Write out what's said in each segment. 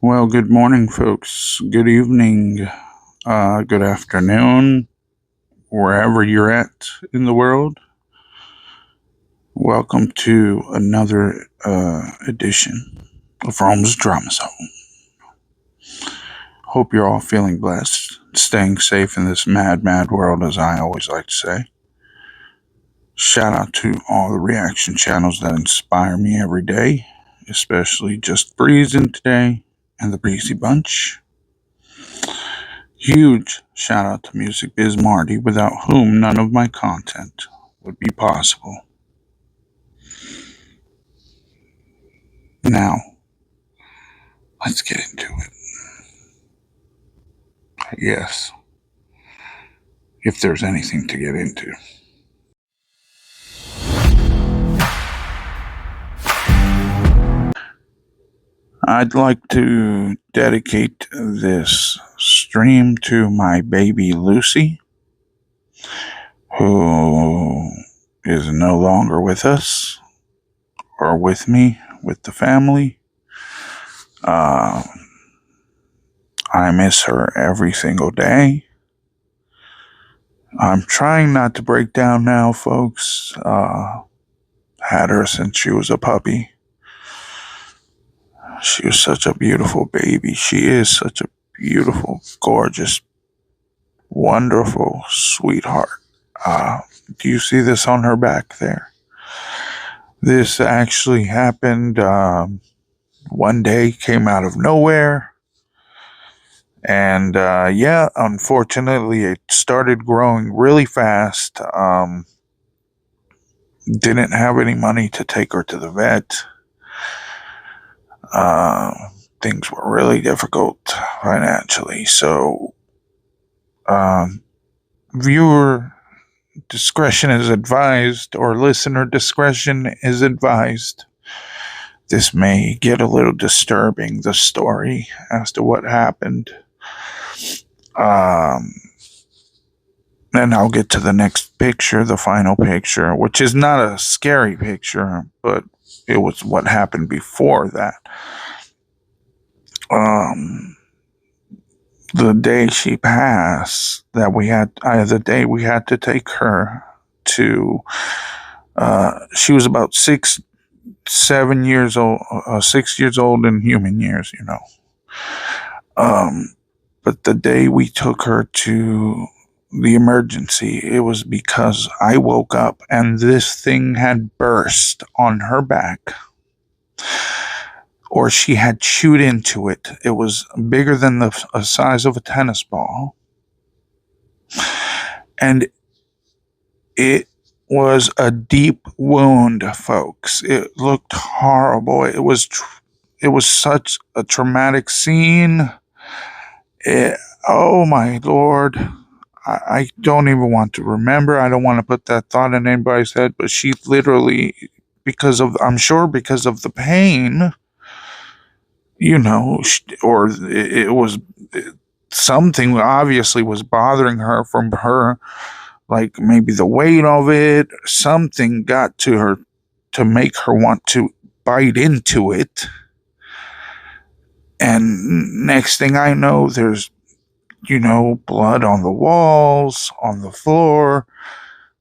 Well, good morning, folks. Good evening. Good afternoon, wherever you're at in the world. Welcome to another edition of Rome's Drama Zone. Hope you're all feeling blessed, staying safe in this mad, mad world, as I always like to say. Shout out to all the reaction channels that inspire me every day, especially Just Breezing today and the Breezy Bunch. Huge shout out to Music Biz Marty, without whom none of my content would be possible. Now, let's get into it. Yes, if there's anything to get into. I'd like to dedicate this stream to my baby Lucy, who is no longer with us, or with me, with the family. I miss her every single day. I'm trying not to break down now, folks. Had her since she was a puppy. She was such a beautiful baby. She is such a beautiful, gorgeous, wonderful sweetheart. Do you see this on her back there? This actually happened one day, came out of nowhere. And unfortunately, it started growing really fast. Didn't have any money to take her to the vet. Things were really difficult financially. So, viewer discretion is advised, or listener discretion is advised. This may get a little disturbing, the story as to what happened. And I'll get to the next picture, the final picture, which is not a scary picture, but it was what happened before that. The day she passed, the day we had to take her to, she was about 7 years old, 6 years old in human years, But the day we took her to the emergency, it was because I woke up and this thing had burst on her back, or she had chewed into it. It was bigger than the size of a tennis ball. And it was a deep wound, folks. It looked horrible. It was such a traumatic scene. Oh my Lord. I don't even want to remember. I don't want to put that thought in anybody's head, but she literally, I'm sure because of the pain, or it was something obviously was bothering her from her, like maybe the weight of it, something got to her to make her want to bite into it. And next thing I know, there's, blood on the walls, on the floor.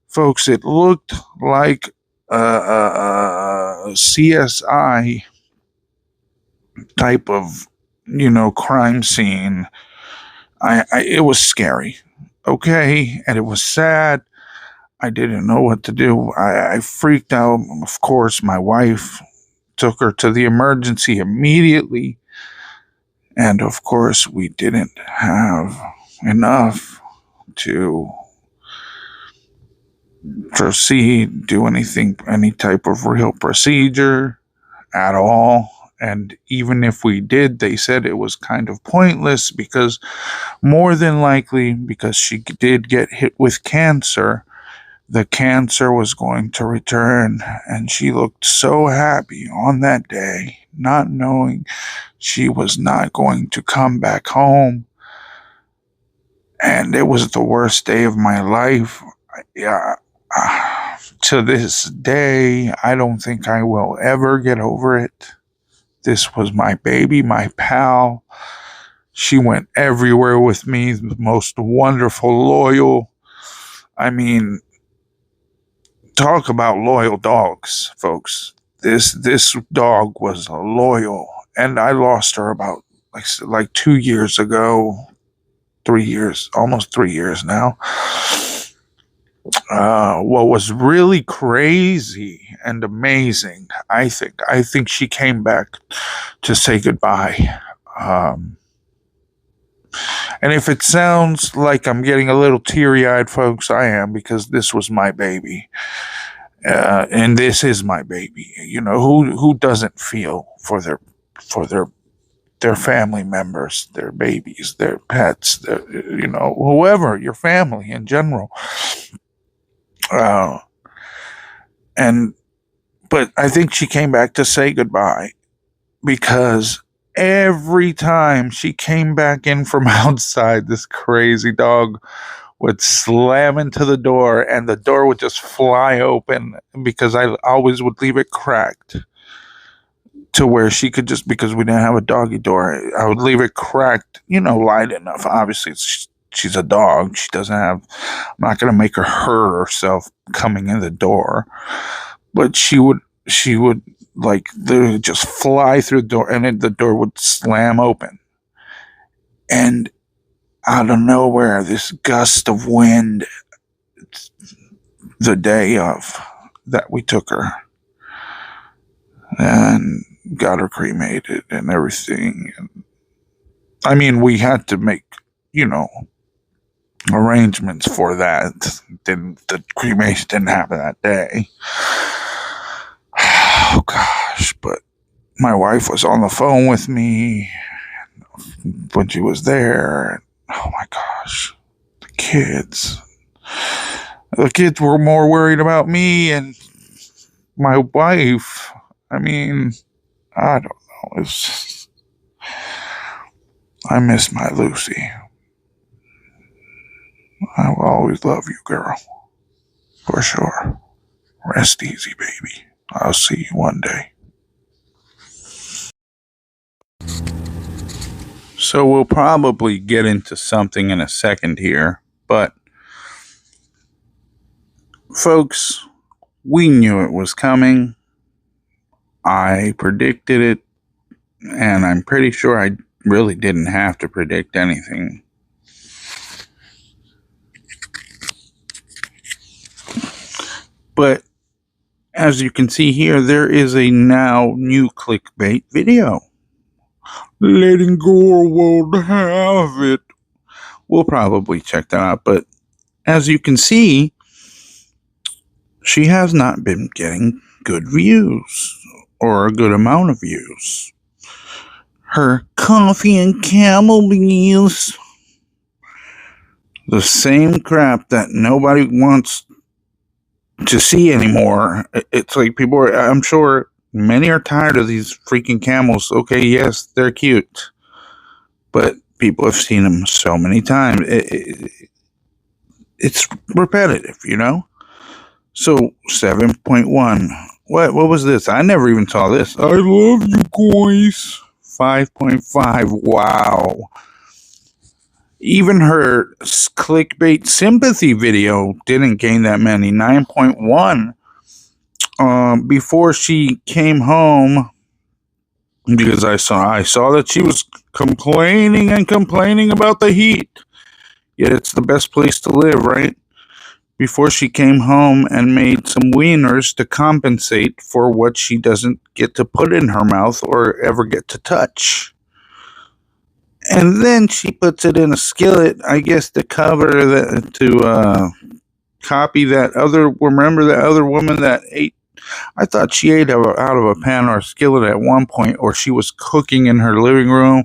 Folks, it looked like a CSI type of, crime scene. It was scary, okay? And it was sad. I didn't know what to do. I freaked out. Of course, my wife took her to the emergency immediately. And of course, we didn't have enough to proceed, do anything, any type of real procedure at all. And even if we did, they said it was kind of pointless because more than likely, because she did get hit with cancer, the cancer was going to return. And she looked so happy on that day, not knowing she was not going to come back home. And it was the worst day of my life. Yeah. To this day, I don't think I will ever get over it. This was my baby, my pal. She went everywhere with me, the most wonderful, loyal. I mean, talk about loyal dogs, folks. This dog was loyal, and I lost her about like 2 years ago, 3 years, almost 3 years now. What was really crazy and amazing, I think she came back to say goodbye. And if it sounds like I'm getting a little teary-eyed, folks, I am, because this was my baby. And this is my baby. You know, who doesn't feel for their family members, their babies, their pets, whoever, your family in general. But I think she came back to say goodbye, because every time she came back in from outside, this crazy dog would slam into the door, and the door would just fly open, because I always would leave it cracked to where she could just, because we didn't have a doggy door, I would leave it cracked, light enough. Obviously, she's a dog. She doesn't have, I'm not going to make her hurt herself coming in the door. But she would like literally just fly through the door, and then the door would slam open. And out of nowhere, this gust of wind, the day of that we took her and got her cremated and everything. And I mean, we had to make, arrangements for that. The cremation didn't happen that day. Oh gosh, but my wife was on the phone with me when she was there. Oh my gosh, the kids were more worried about me and my wife. I mean, I don't know. It's just, I miss my Lucy. I will always love you, girl. For sure. Rest easy, baby. I'll see you one day. So we'll probably get into something in a second here, but folks, we knew it was coming. I predicted it, and I'm pretty sure I really didn't have to predict anything. But as you can see here, there is a now new clickbait video. Letting gorlworld have it. We'll probably check that out. But as you can see, she has not been getting good views, or a good amount of views. Her coffee and chamomile, the same crap that nobody wants to see anymore. It's like people are, I'm sure many are tired of these freaking camels. Okay, yes, they're cute, but people have seen them so many times. It's repetitive, So 7.1. What was this? I never even saw this. I love you guys. 5.5. Wow. Even her clickbait sympathy video didn't gain that many. 9.1. Before she came home, because I saw that she was complaining about the heat. Yet it's the best place to live, right? Before she came home and made some wieners to compensate for what she doesn't get to put in her mouth or ever get to touch. And then she puts it in a skillet, I guess, to cover that, to copy that other. Remember that other woman that ate? I thought she ate out of a pan or a skillet at one point, or she was cooking in her living room.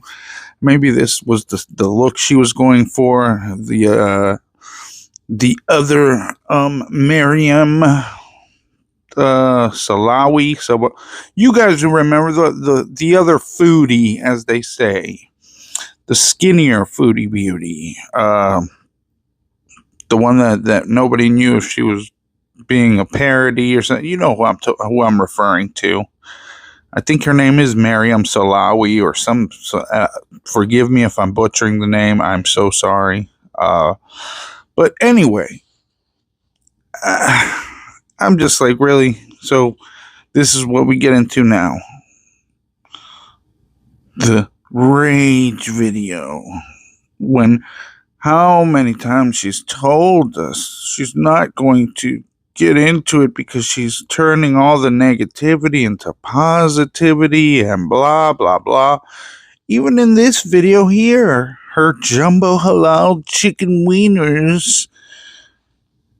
Maybe this was the look she was going for. The other Miriam Salawi. So you guys remember the other foodie, as they say. The skinnier Foodie Beauty, the one that nobody knew if she was being a parody or something. You know who I'm referring to. I think her name is Mariam Salawi or some. Forgive me if I'm butchering the name. I'm so sorry. But anyway, I'm just like, really? So this is what we get into now. The rage video. When how many times she's told us she's not going to get into it because she's turning all the negativity into positivity and blah, blah, blah. Even in this video here, her jumbo halal chicken wieners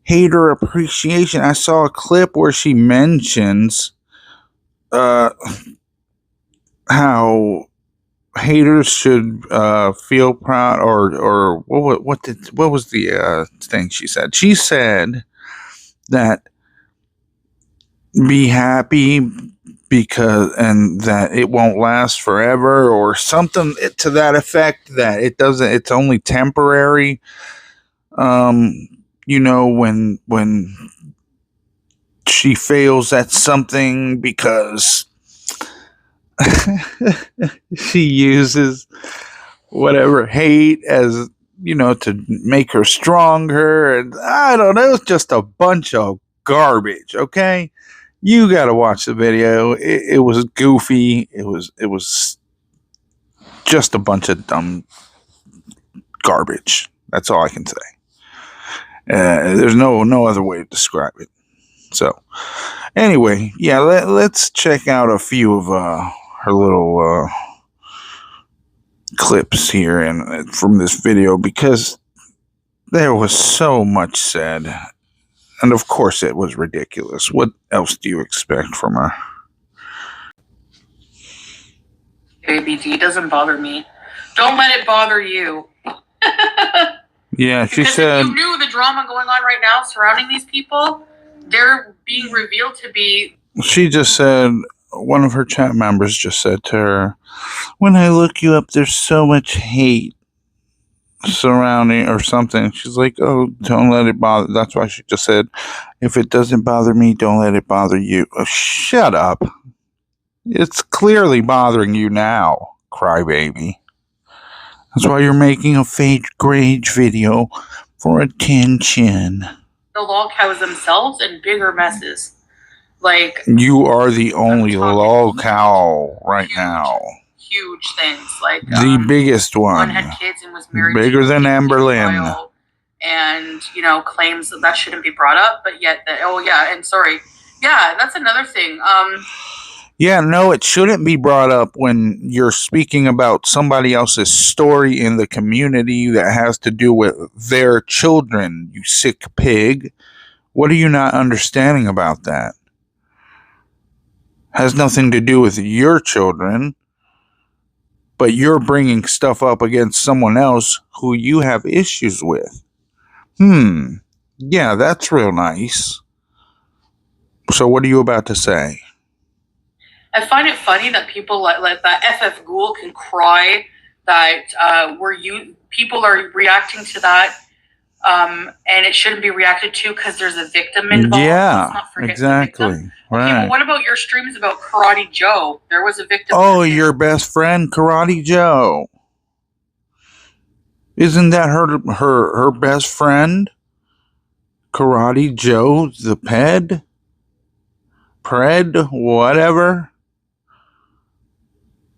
hater appreciation. I saw a clip where she mentions how haters should feel proud, or what was the thing she said? She said that be happy because, and that it won't last forever, or something to that effect, that it doesn't, it's only temporary. You know, when she fails at something because she uses whatever hate as, you know, to make her stronger, and I don't know, it's just a bunch of garbage. Okay, you got to watch the video. It was goofy. It was just a bunch of dumb garbage. That's all I can say. There's no other way to describe it. So anyway, yeah, let's check out a few of her little clips here and from this video, because there was so much said, and of course it was ridiculous. What else do you expect from her? ABD doesn't bother me. Don't let it bother you. Yeah, she said, if you knew the drama going on right now surrounding these people, they're being revealed to be... She just said, one of her chat members just said to her, when I look you up, there's so much hate surrounding, or something. She's like, oh, don't let it bother. That's why she just said, if it doesn't bother me, don't let it bother you. Oh, shut up. It's clearly bothering you now, crybaby. That's why you're making a fake rage video for attention. The lol cows themselves and bigger messes. Like, you are the only lol cow right now. Huge things. Like the biggest one. Had kids and was married bigger than Amberlynn. And, you know, claims that shouldn't be brought up, but yet that's another thing. Yeah, no, it shouldn't be brought up when you're speaking about somebody else's story in the community that has to do with their children, you sick pig. What are you not understanding about that? Has nothing to do with your children, but you're bringing stuff up against someone else who you have issues with. Yeah, that's real nice. So what are you about to say? I find it funny that people like that FF Ghoul can cry that people are reacting to that, and it shouldn't be reacted to because there's a victim involved. Yeah, exactly. Right. Okay, but what about your streams about Karate Joe? There was a victim. Oh, your best friend, Karate Joe. Isn't that her best friend? Karate Joe, the ped? Pred, whatever.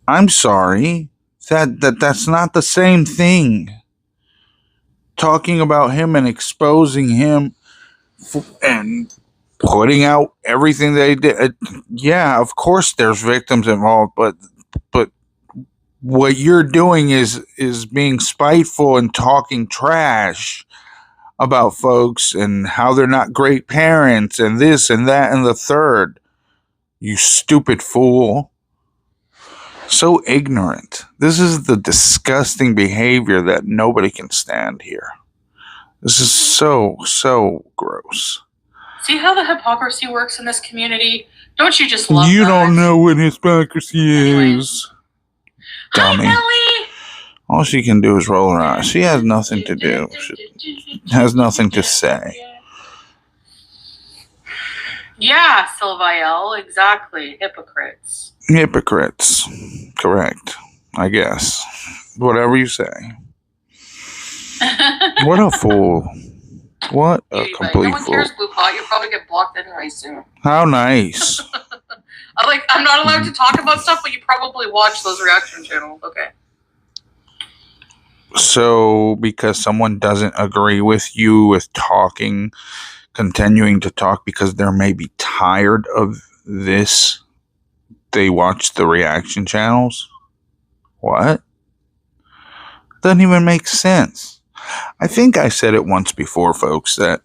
I'm sorry. That's not the same thing. Talking about him and exposing him and putting out everything they did. Yeah, of course there's victims involved, but what you're doing is being spiteful and talking trash about folks and how they're not great parents and this and that and the third. You stupid fool. So ignorant. This is the disgusting behavior that nobody can stand here. This is so gross. See how the hypocrisy works in this community? Don't you just love You that? don't know what hypocrisy is. Dummy. Hi, Ellie! All she can do is roll her eyes. She has nothing to do. She has nothing to say. Yeah, Sylvael, exactly. Hypocrites. Hypocrites. Correct. I guess. Whatever you say. What a fool. What a complete no one fool. cares, Blue Pot. You'll probably get blocked anyway soon. How nice. I'm not allowed to talk about stuff, but you probably watch those reaction channels. Okay. So, because someone doesn't agree with you with talking, continuing to talk because they're maybe tired of this, they watch the reaction channels? What? Doesn't even make sense. I think I said it once before, folks, that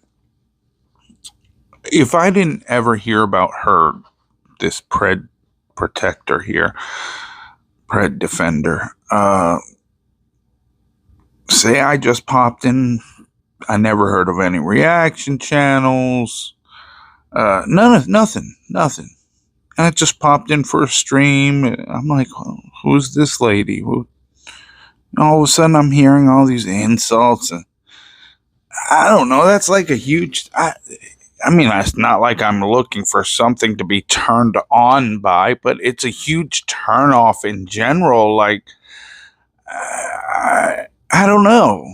if I didn't ever hear about her, this pred protector here, pred defender, say I just popped in, I never heard of any reaction channels, nothing. And I just popped in for a stream. I'm like, who's this lady? All of a sudden I'm hearing all these insults, and I don't know, that's like a huge, I mean, it's not like I'm looking for something to be turned on by, but it's a huge turnoff in general. Like, I don't know.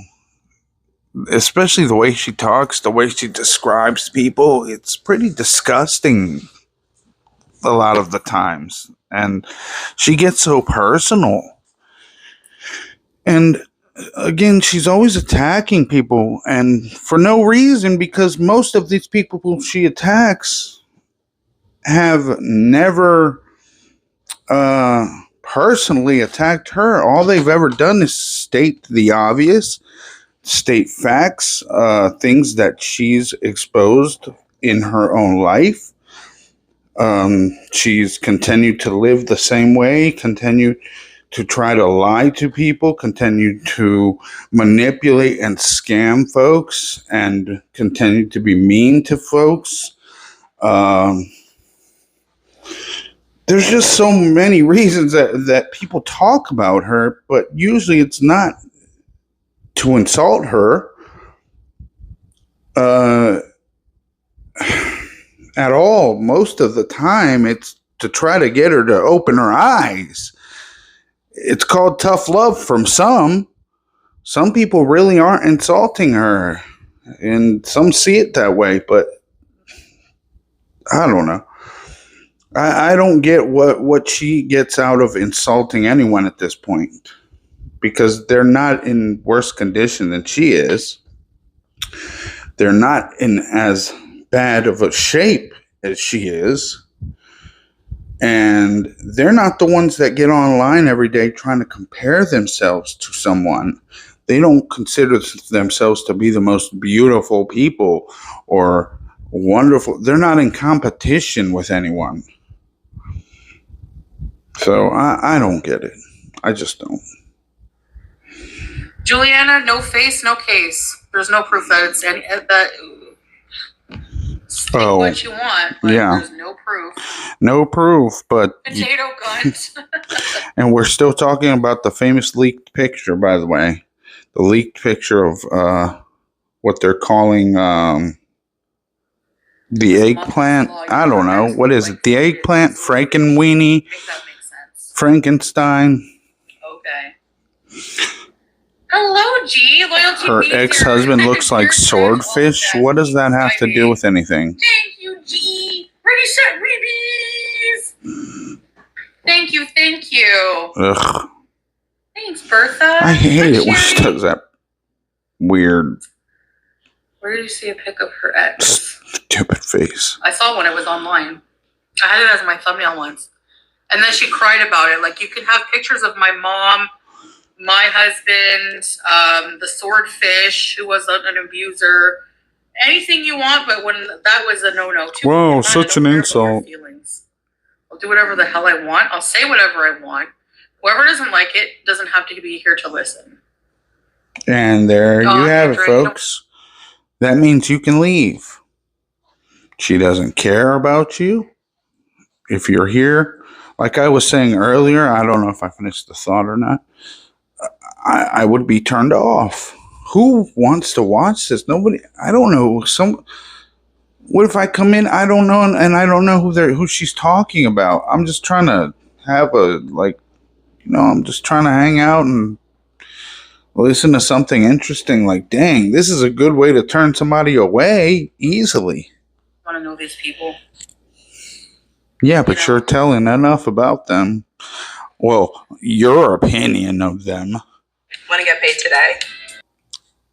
Especially the way she talks, the way she describes people, it's pretty disgusting a lot of the times. And she gets so personal. And again, she's always attacking people, and for no reason, because most of these people she attacks have never personally attacked her. All they've ever done is state the obvious, state facts, things that she's exposed in her own life. She's continued to live the same way, continued to try to lie to people, continue to manipulate and scam folks, and continue to be mean to folks. There's just so many reasons that people talk about her, but usually it's not to insult her at all. Most of the time, it's to try to get her to open her eyes. It's called tough love from some. Some people really aren't insulting her, and some see it that way, but I don't know. I don't get what she gets out of insulting anyone at this point, because they're not in worse condition than she is. They're not in as bad of a shape as she is. And they're not the ones that get online every day trying to compare themselves to someone. They don't consider themselves to be the most beautiful people or wonderful. They're not in competition with anyone. So I don't get it. I just don't. Juliana, no face, no case. There's no proof that it's any that. Think what you want, but there's no proof. No proof, but potato guns. And we're still talking about the famous leaked picture, by the way. The leaked picture of what they're calling the eggplant. I don't know. What is it? The eggplant? Frankenweenie? That makes sense. Frankenstein? Okay. Hello, G. Loyalty. Her ex-husband looks like swordfish. What does that have to do with anything? Thank you, G. Ready, set, release. Thank you. Ugh. Thanks, Bertha. I hate it when she does that weird. Where did you see a pic of her ex? Stupid face. I saw when it was online. I had it as my thumbnail once. And then she cried about it. Like, you can have pictures of my mom, my husband, the swordfish, who was an abuser, anything you want, but when that was a no-no too. Whoa, such an insult. I'll do whatever the hell I want. I'll say whatever I want. Whoever doesn't like it doesn't have to be here to listen. And there you have it, folks. That means you can leave. She doesn't care about you. If you're here, like I was saying earlier, I don't know if I finished the thought or not. I would be turned off. Who wants to watch this? Nobody. I don't know. What if I come in? I don't know, and I don't know who she's talking about. I'm just trying to have a, like, I'm just trying to hang out and listen to something interesting. Like, dang, this is a good way to turn somebody away easily. I want to know these people. Yeah, but you're telling enough about them. Well, your opinion of them. Want to get paid today?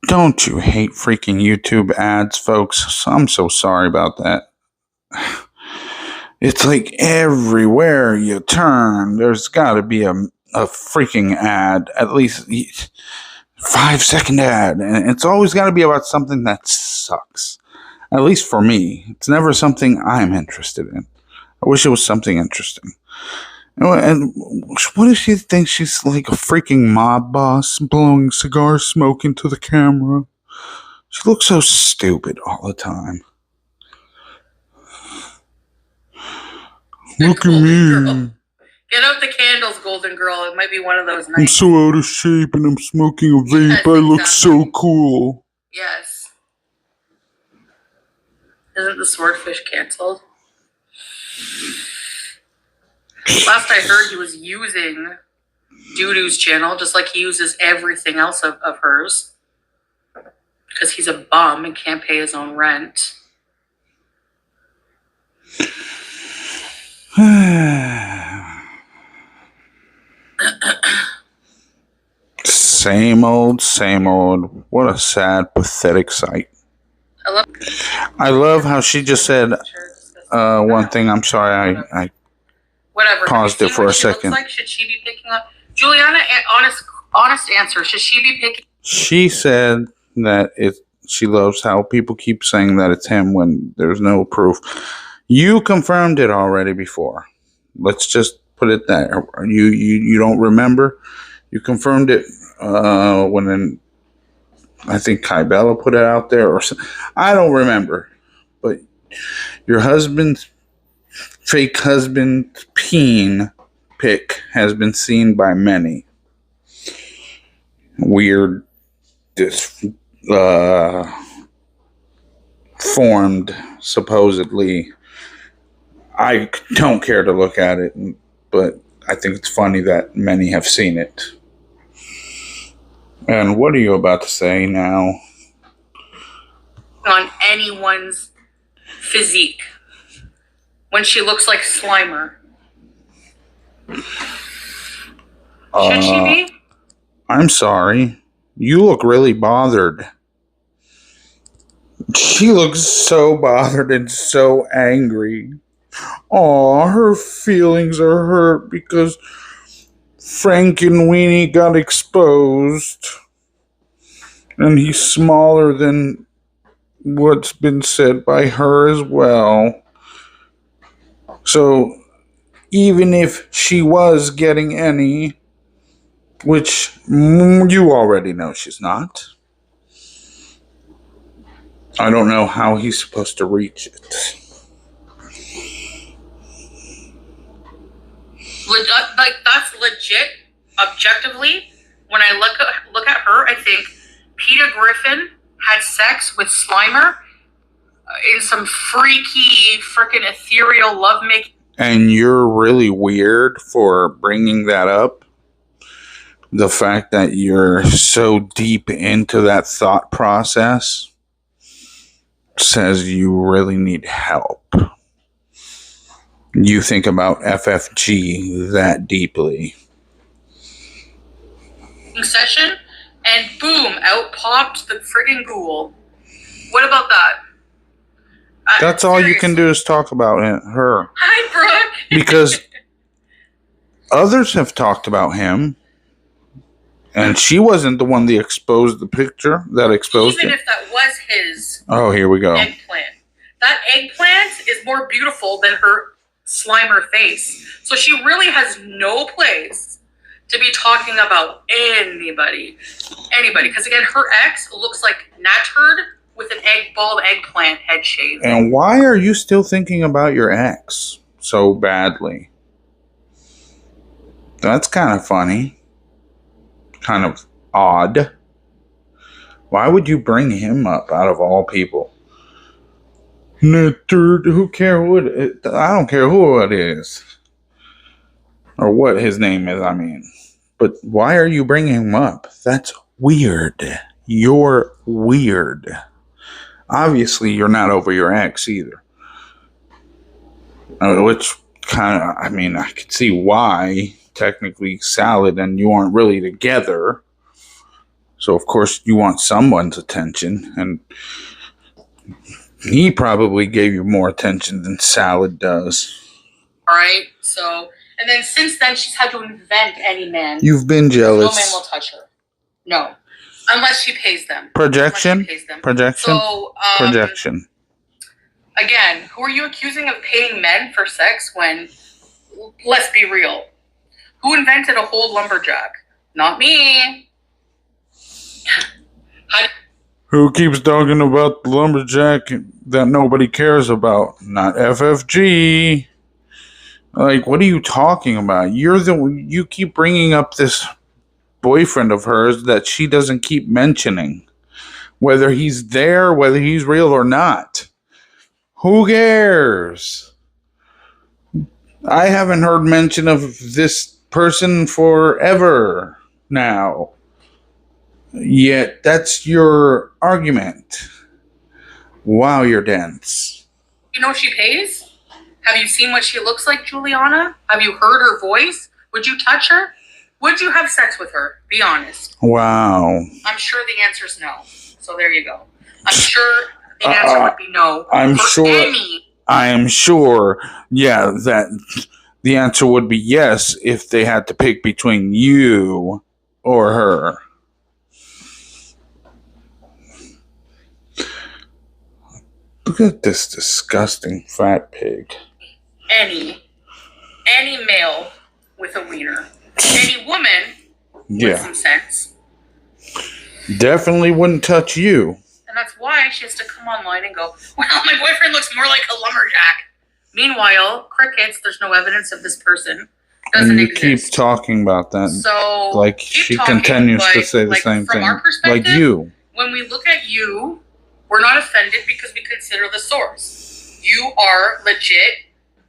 Don't you hate freaking YouTube ads, folks? I'm so sorry about that. It's like everywhere you turn, there's got to be a freaking ad, at least 5-second ad. And it's always got to be about something that sucks. At least for me. It's never something I'm interested in. I wish it was something interesting. And what if she thinks she's like a freaking mob boss blowing cigar smoke into the camera? She looks so stupid all the time. Look at me. Girl. Get out the candles, golden girl. It might be one of those nights. I'm so out of shape and I'm smoking a vape. Yes, I look so cool. Yes. Isn't the swordfish canceled? Last I heard, he was using Doodoo's channel, just like he uses everything else of hers. Because he's a bum and can't pay his own rent. Same old, same old. What a sad, pathetic sight. I love how she just said one thing. I'm sorry, I paused it for a second. Like, should she be picking up? Juliana, honest answer. Should she be picking? She said that she loves how people keep saying that it's him when there's no proof. You confirmed it already before. Let's just put it there. You don't remember? You confirmed it when I think Kybella put it out there, or I don't remember. But your husband's fake husband peen pic has been seen by many. Weird, formed, supposedly. I don't care to look at it, but I think it's funny that many have seen it. And what are you about to say now? On anyone's physique. When she looks like Slimer. Should she be? I'm sorry. You look really bothered. She looks so bothered and so angry. Aw, her feelings are hurt because Frank and Weenie got exposed. And he's smaller than what's been said by her as well. So, even if she was getting any, which you already know she's not, I don't know how he's supposed to reach it. Like, that's legit. Objectively, when I look at her, I think Peter Griffin had sex with Slimer in some freaky, freaking ethereal lovemaking. And you're really weird for bringing that up. The fact that you're so deep into that thought process says you really need help. You think about FFG that deeply. Session, and boom, out popped the friggin' ghoul. What about that? That's all you can do is talk about her. Hi, Brooke. Because others have talked about him, and she wasn't the one that exposed the picture. That exposed Even it. If that was his. Oh, here we go. Eggplant. That eggplant is more beautiful than her Slimer face. So she really has no place to be talking about anybody. Because again, her ex looks like Natcherd with an bald eggplant head shave. And why are you still thinking about your ex so badly? That's kind of funny. Kind of odd. Why would you bring him up out of all people? Natcherd, who cares what I don't care who it is. Or what his name is, I mean. But why are you bringing him up? That's weird. You're weird. Obviously, you're not over your ex either. Which kind of, I mean, I could see why. Technically, Salad and you aren't really together. So, of course, you want someone's attention. And he probably gave you more attention than Salad does. All right? So, and then since then, she's had to invent any man. You've been jealous. No man will touch her. No. Unless she pays them. Projection? Projection? So, projection. Again, who are you accusing of paying men for sex when, let's be real, who invented a whole lumberjack? Not me. Who keeps talking about the lumberjack that nobody cares about? Not FFG. Like, what are you talking about? You keep bringing up this boyfriend of hers that she doesn't keep mentioning. Whether he's there, whether he's real or not. Who cares? I haven't heard mention of this person forever now. Yet that's your argument. Wow, you're dense. You know she pays? Have you seen what she looks like, Juliana? Have you heard her voice? Would you touch her? Would you have sex with her? Be honest. Wow. I'm sure the answer is no. So there you go. I'm sure the answer would be no. I'm sure, yeah, that the answer would be yes if they had to pick between you or her. Look at this disgusting fat pig. Any male with a wiener. Any woman with some sense. Definitely wouldn't touch you. And that's why she has to come online and go, well, my boyfriend looks more like a lumberjack. Meanwhile, crickets, there's no evidence of this person. Doesn't exist. Keep talking about that. So, like she continues to say the same thing. From our perspective, like you. When we look at you, we're not offended because we consider the source. You are legit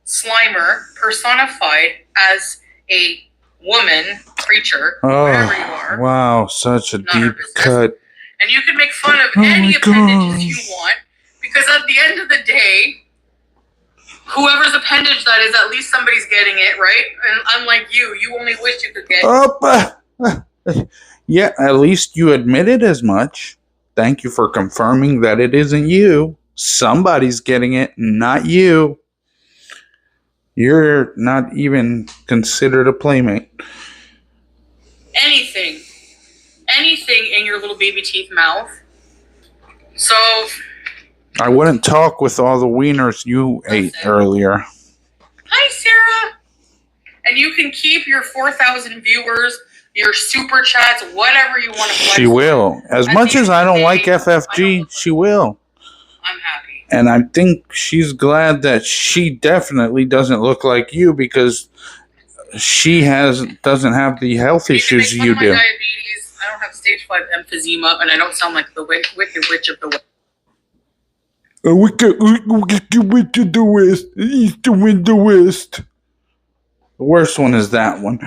Slimer personified as a woman creature, wherever you are. Wow, such a deep cut. And you can make fun of any appendages you want, because at the end of the day, whoever's appendage that is, at least somebody's getting it, right? And unlike you only wish you could get yeah, at least you admitted as much. Thank you for confirming that it isn't you. Somebody's getting it, not you. You're not even considered a playmate. Anything in your little baby teeth mouth. So I wouldn't talk with all the wieners you ate earlier. Hi, Sarah. And you can keep your 4,000 viewers, your super chats, whatever you want to flex. She will. As much as I don't like FFG, she will. I'm happy. And I think she's glad that she definitely doesn't look like you, because she doesn't have the health issues you do. Diabetes. I don't have stage 5 emphysema, and I don't sound like the wicked witch of the west. A wicked witch of the west, east to wind the west. The worst one is that one.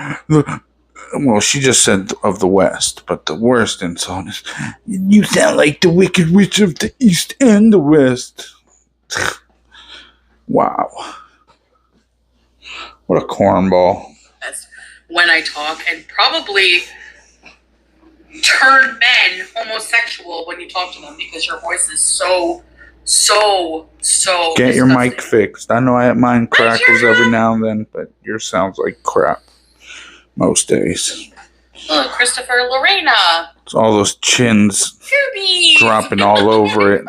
Well, she just said of the west, but the worst insult is, you sound like the wicked witch of the east and the west. Wow. What a cornball. When I talk, and probably turn men homosexual when you talk to them, because your voice is so Get your mic fixed. I know mine crackles every now and then, but yours sounds like crap most days. Oh, Christopher, Lorena. It's all those chins Kirby dropping all over it,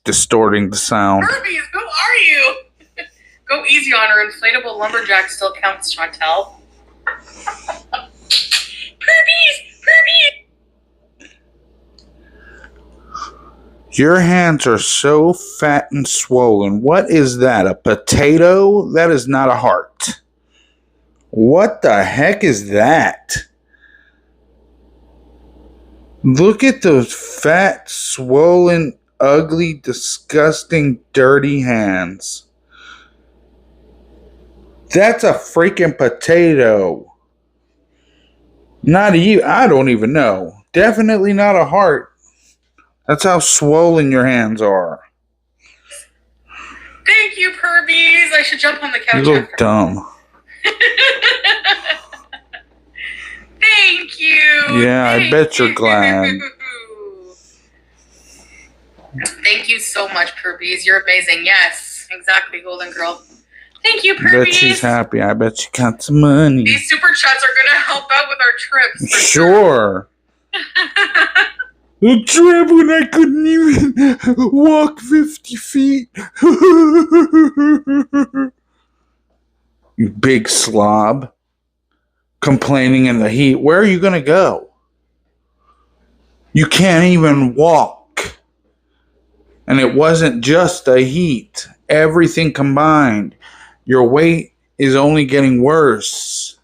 distorting the sound. Kirby, who are you? Go easy on her. Inflatable lumberjack still counts, Chantel. Kirby! Your hands are so fat and swollen. What is that? A potato? That is not a heart. What the heck is that? Look at those fat, swollen, ugly, disgusting, dirty hands. That's a freaking potato. Not even, I don't even know. Definitely not a heart. That's how swollen your hands are. Thank you, Perbies. I should jump on the couch. You look dumb. Thank you. Yeah, I bet you're glad. Thank you so much, Perbies. You're amazing. Yes, exactly, Golden Girl. Thank you, Perbies. I bet she's happy. I bet she got some money. These super chats are going to help out with our trips. Sure. A trip when I couldn't even walk 50 feet. You big slob. Complaining in the heat. Where are you going to go? You can't even walk. And it wasn't just the heat. Everything combined. Your weight is only getting worse.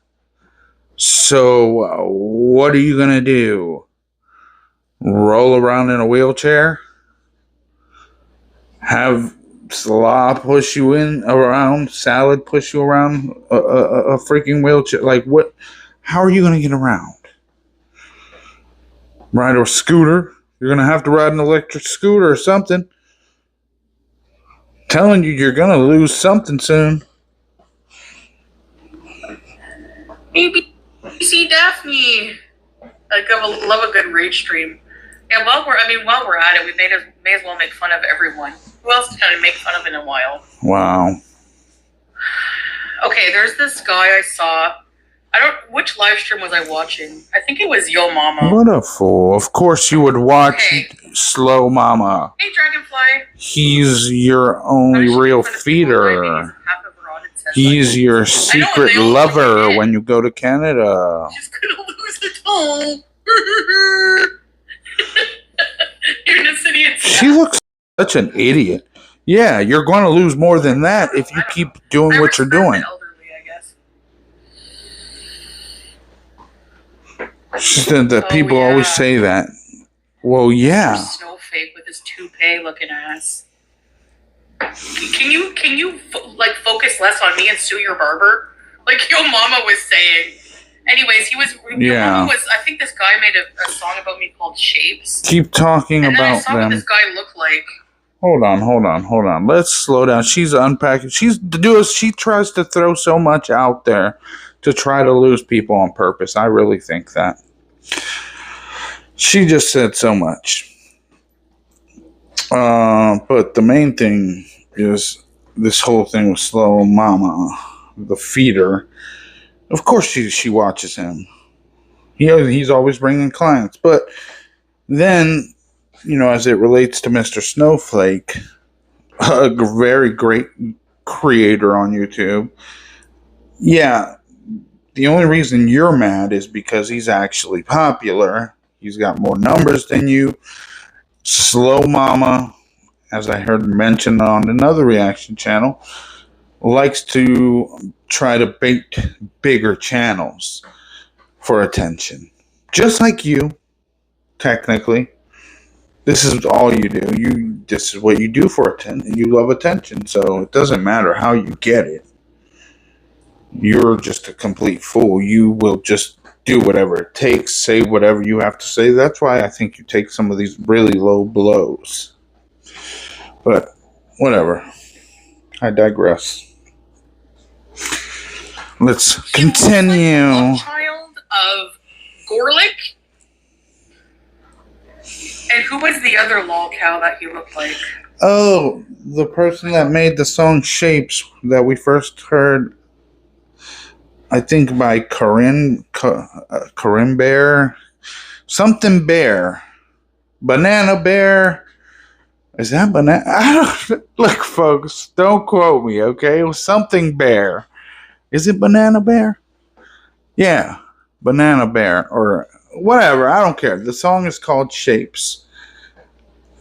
So, what are you going to do? Roll around in a wheelchair? Have slaw push you around? Salad push you around a freaking wheelchair? Like, what? How are you going to get around? Ride a scooter? You're going to have to ride an electric scooter or something. Telling you, you're going to lose something soon. Maybe see Daphne. I love a good rage stream. Yeah, while we're at it, we may as well make fun of everyone. Who else can I make fun of in a while? Wow. Okay, there's this guy I saw. Which live stream was I watching? I think it was Yo Mama. What a fool. Of course you would watch Slow Mama. Hey, Dragonfly. He's your only real feeder. He's your secret lover when you go to Canada. She's gonna lose a toe. You're in the city itself. She looks such an idiot. Yeah, you're going to lose more than that if you keep doing what you're doing. Elderly, I guess. She said that people always say that. Well, yeah. Snowflake with his toupee looking ass. Can you like focus less on me and sue your barber? Like Yo Mama was saying. Anyways, Yo Mama was. I think this guy made a song about me called Shapes. Keep talking and about then I saw them. what this guy looked like. Hold on. Let's slow down. She's unpacking. She tries to throw so much out there to try to lose people on purpose. I really think that. She just said so much. But the main thing is this whole thing with Slow Mama, the feeder. Of course she watches him. He's always bringing clients. But then, as it relates to Mr. Snowflake, a very great creator on YouTube, yeah, the only reason you're mad is because he's actually popular. He's got more numbers than you. Slow Mama, as I heard mentioned on another reaction channel, likes to try to bait bigger channels for attention. Just like you, technically. This is all you do. This is what you do for attention. You love attention, so it doesn't matter how you get it. You're just a complete fool. You will just do whatever it takes, say whatever you have to say. That's why I think you take some of these really low blows. But whatever. I digress. Let's continue. Love child of Gorlick. And who was the other lol cow that he looked like? Oh, the person that made the song Shapes that we first heard, I think by Corinne Bear. Something Bear. Banana Bear. Is that banana? Look, folks, don't quote me, okay? It was something Bear. Is it Banana Bear? Yeah, Banana Bear or whatever. I don't care. The song is called Shapes.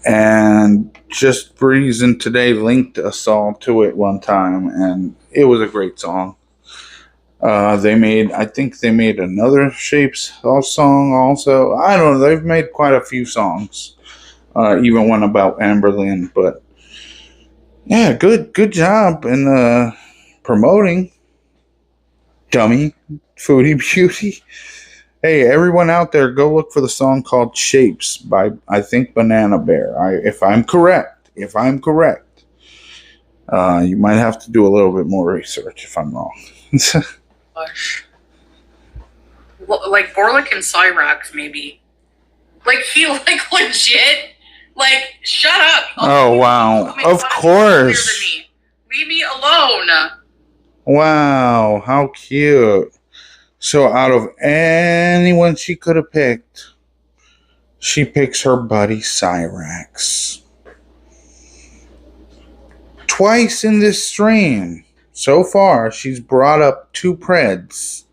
And Just Reason Today linked us all to it one time, and it was a great song. I think they made another Shapes song also. I don't know. They've made quite a few songs. Even one about Amberlynn, but yeah, good job in promoting. dummy. Foodie Beauty. Hey, everyone out there, go look for the song called Shapes by, I think, Banana Bear. If I'm correct. You might have to do a little bit more research if I'm wrong. Gosh. Like Borlick and Cyrax, maybe. Like, he, like, legit, like, shut up. Oh, wow. Of course. Leave me alone. Wow, how cute. So out of anyone she could have picked, she picks her buddy Cyrax. Twice in this stream, so far, she's brought up 2 Preds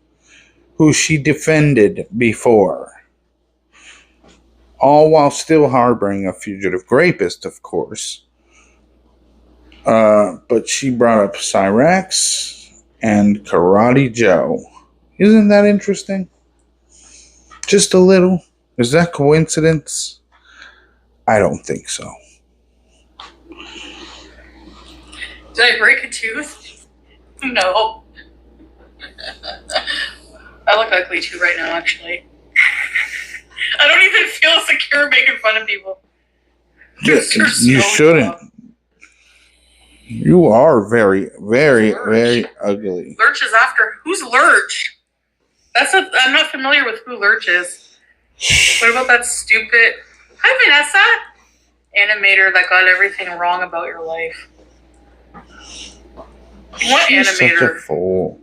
who she defended before. All while still harboring a fugitive rapist, of course. But she brought up Cyrax and Karate Joe. Isn't that interesting? Just a little. Is that coincidence? I don't think so. Did I break a tooth? No. I look ugly too right now, actually. I don't even feel secure making fun of people. You shouldn't. You are very, very, very ugly. Lurch is after. Who's Lurch? I'm not familiar with who Lurch is. What about that stupid... Hi, Vanessa! Animator that got everything wrong about your life. What She's animator? Such a fool.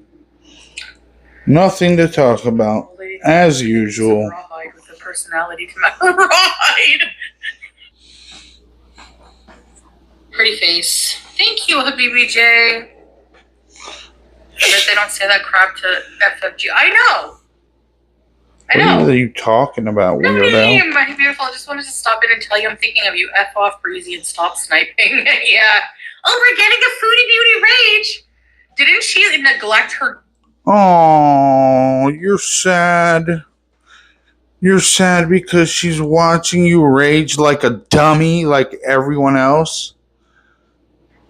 Nothing to talk about, as usual. Rawhide with a personality to match. Rawhide! Pretty face. Thank you, BBJ. I bet they don't say that crap to FFG. I know. What are you talking about, weirdo? My beautiful, I just wanted to stop in and tell you I'm thinking of you. F off, Breezy, and stop sniping. Yeah. Oh, we're getting a Foodie Beauty rage. Didn't she neglect her? Oh, you're sad. You're sad because she's watching you rage like a dummy, like everyone else.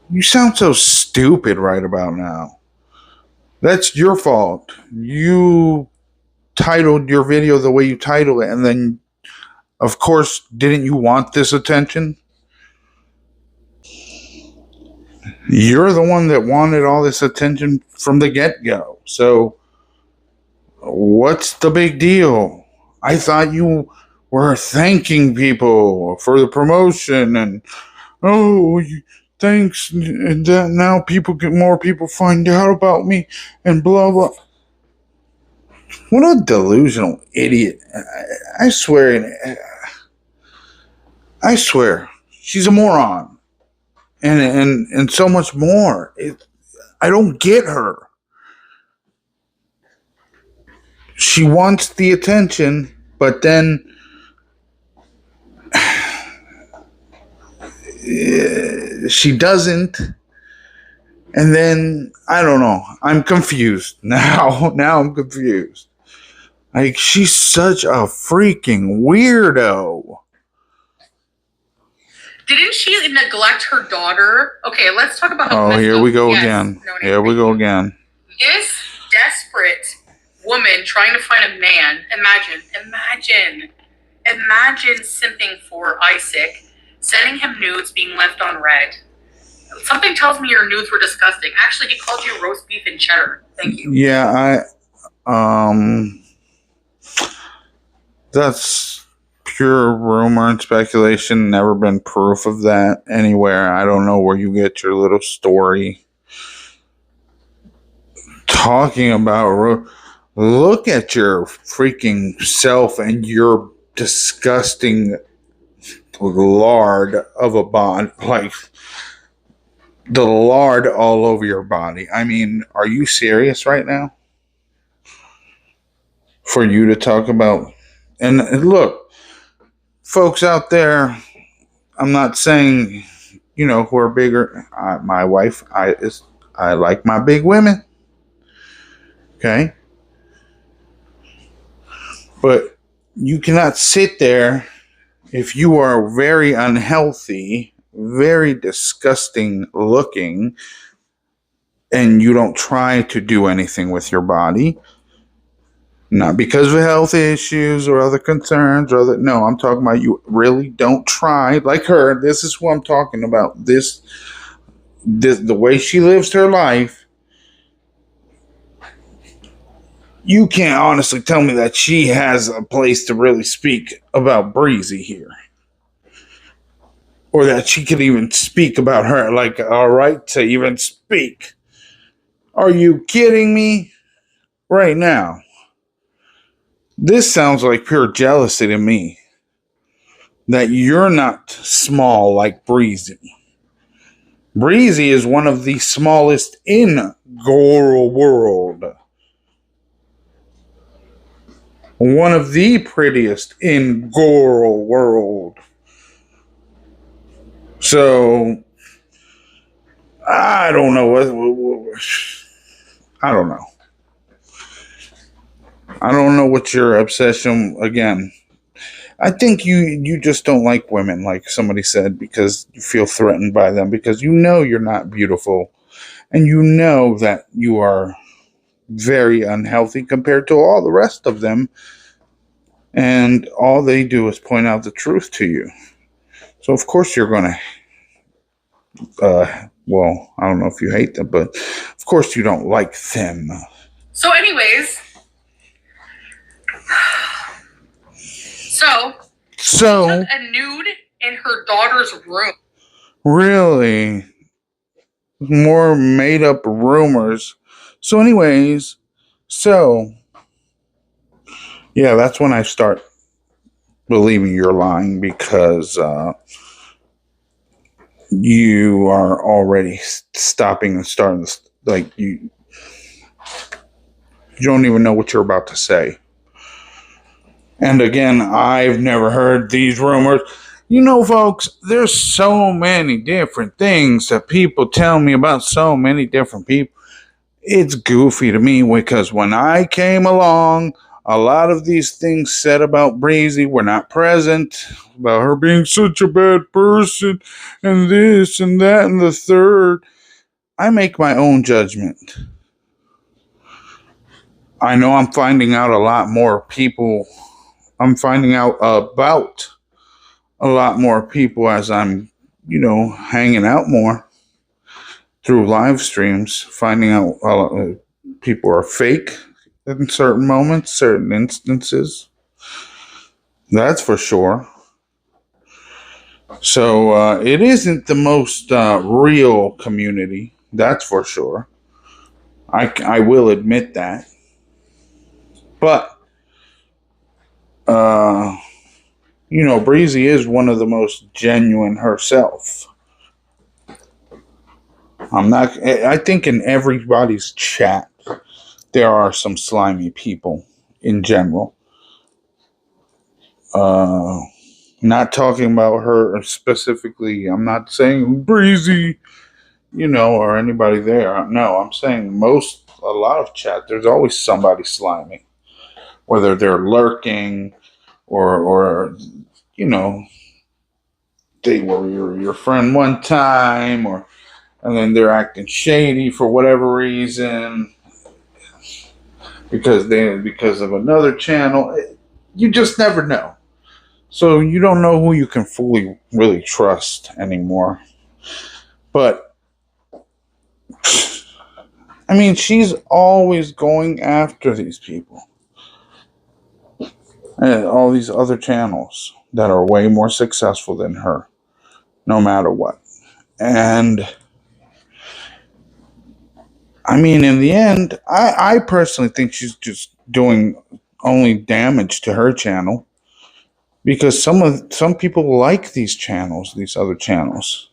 You sound so stupid right about now. That's your fault. You titled your video the way you titled it, and then, of course, didn't you want this attention? You're the one that wanted all this attention from the get-go. So, what's the big deal? I thought you were thanking people for the promotion and, thanks, and that now more people find out about me and blah, blah. What a delusional idiot. I swear, she's a moron. And so much more. I don't get her. She wants the attention, but then she doesn't. And then, I don't know. I'm confused now. Now I'm confused. Like, she's such a freaking weirdo. Didn't she neglect her daughter? Okay, let's talk about how... Oh, here we go again. Here we go again. This desperate woman trying to find a man. Imagine simping for Isaac, sending him nudes, being left on red. Something tells me your nudes were disgusting. Actually, he called you roast beef and cheddar. Thank you. Yeah, that's pure rumor and speculation. Never been proof of that anywhere. I don't know where you get your little story talking about. Look at your freaking self and your disgusting lard of a body, like the lard all over your body. I mean, are you serious right now? For you to talk about, and look, folks out there, I'm not saying, who are bigger. My wife, I like my big women. Okay? But you cannot sit there if you are very unhealthy, very disgusting looking, and you don't try to do anything with your body, not because of health issues or other concerns or other, no, I'm talking about you really don't try, like her, this is what I'm talking about, this the way she lives her life. You can't honestly tell me that she has a place to really speak about Breezy here. Or that she could even speak about her, like a right to even speak. Are you kidding me? Right now. This sounds like pure jealousy to me. That you're not small like Breezy. Breezy is one of the smallest in gorlworld. One of the prettiest in gorlworld. So, I don't know what I don't know. I don't know what your obsession, again. I think you just don't like women, like somebody said, because you feel threatened by them, because you know you're not beautiful, and you know that you are very unhealthy compared to all the rest of them, and all they do is point out the truth to you. So of course you're going to, well, I don't know if you hate them, but of course you don't like them. So anyways, so she took a nude in her daughter's room. Really? More made up rumors. So anyways, yeah, that's when I start believing you're lying, because you are already stopping and starting, like you don't even know what you're about to say. And again, I've never heard these rumors. You know, folks, there's so many different things that people tell me about so many different people. It's goofy to me, because when I came along, a lot of these things said about Breezy were not present, about her being such a bad person, and this and that and the third. I make my own judgment. I know I'm finding out a lot more people. I'm finding out about a lot more people as I'm, hanging out more through live streams, finding out people are fake in certain moments, certain instances. That's for sure. So it isn't the most real community. That's for sure. I will admit that. But, Breezy is one of the most genuine herself. I think in everybody's chat, there are some slimy people in general. Not talking about her specifically. I'm not saying Breezy, or anybody there. No, I'm saying a lot of chat, there's always somebody slimy. Whether they're lurking or they were your friend one time, and then they're acting shady for whatever reason because of another channel. You just never know. So you don't know who you can fully really trust anymore. But I mean, she's always going after these people and all these other channels that are way more successful than her, no matter what. And I mean, in the end, I personally think she's just doing only damage to her channel, because some people like these channels, these other channels.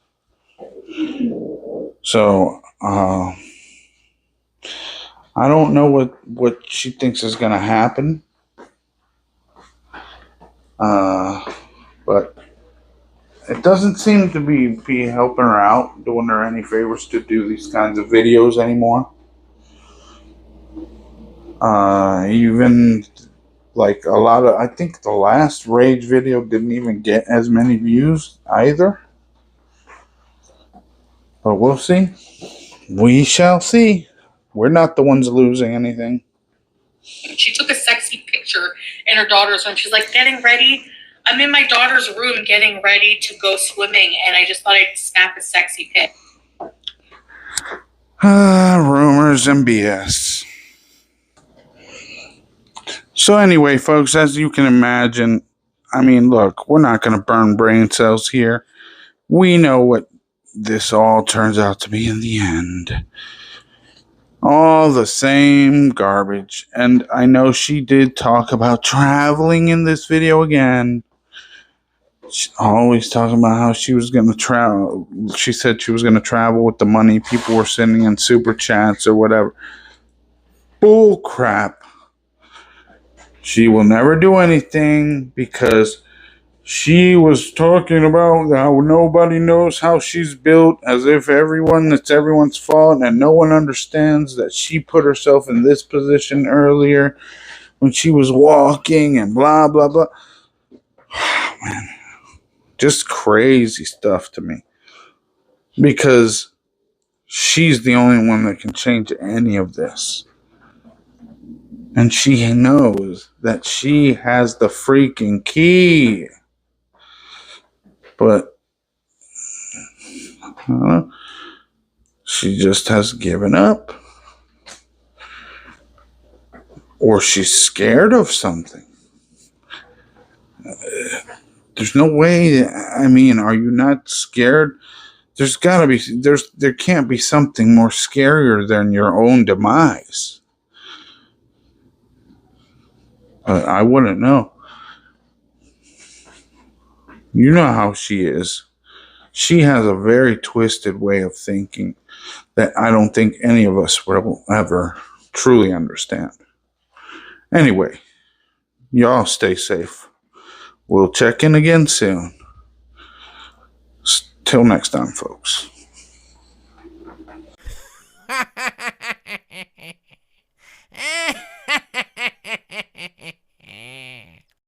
So I don't know what she thinks is going to happen, but it doesn't seem to be helping her out, doing her any favors to do these kinds of videos anymore. Even like I think the last Rage video didn't even get as many views either. But we'll see. We shall see. We're not the ones losing anything. She took a sexy picture in her daughter's room. She's like, getting ready. I'm in my daughter's room getting ready to go swimming, and I just thought I'd snap a sexy pic. Rumors and BS. So anyway, folks, as you can imagine, I mean, look, we're not going to burn brain cells here. We know what this all turns out to be in the end. All the same garbage. And I know she did talk about traveling in this video again. She's always talking about how she was going to travel. She said she was going to travel with the money people were sending in super chats or whatever. Bull crap. She will never do anything because she was talking about how nobody knows how she's built, as if it's everyone's fault, and no one understands that she put herself in this position earlier when she was walking and blah, blah, blah. Man, just crazy stuff to me. Because she's the only one that can change any of this. And she knows that she has the freaking key. But she just has given up. Or she's scared of something. There's no way. I mean, are you not scared? There can't be something more scarier than your own demise. I wouldn't know. You know how she is. She has a very twisted way of thinking that I don't think any of us will ever truly understand. Anyway, y'all stay safe. We'll check in again soon. Till next time, folks.